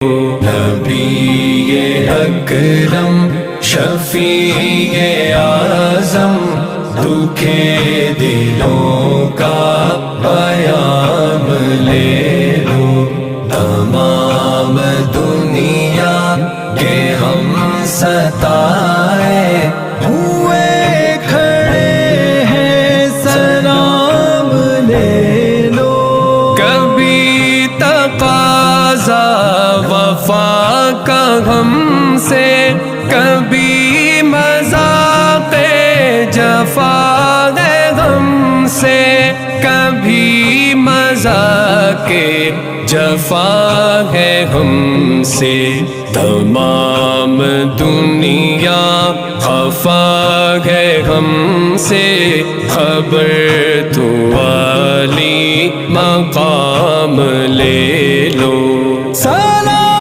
نبی اکرم شفیع اعظم دکھے دلوں کا پیام لے لو، تمام دنیا کے ہم ستائے ہوئے کھڑے ہیں سلام لے لو۔ کبھی تقاضا وفا کا غم سے، کبھی مذاق جفا ہے غم سے، کبھی مذاق جفا ہے غم سے، تمام دنیا خفا ہے غم سے، خبر تو عالی مقام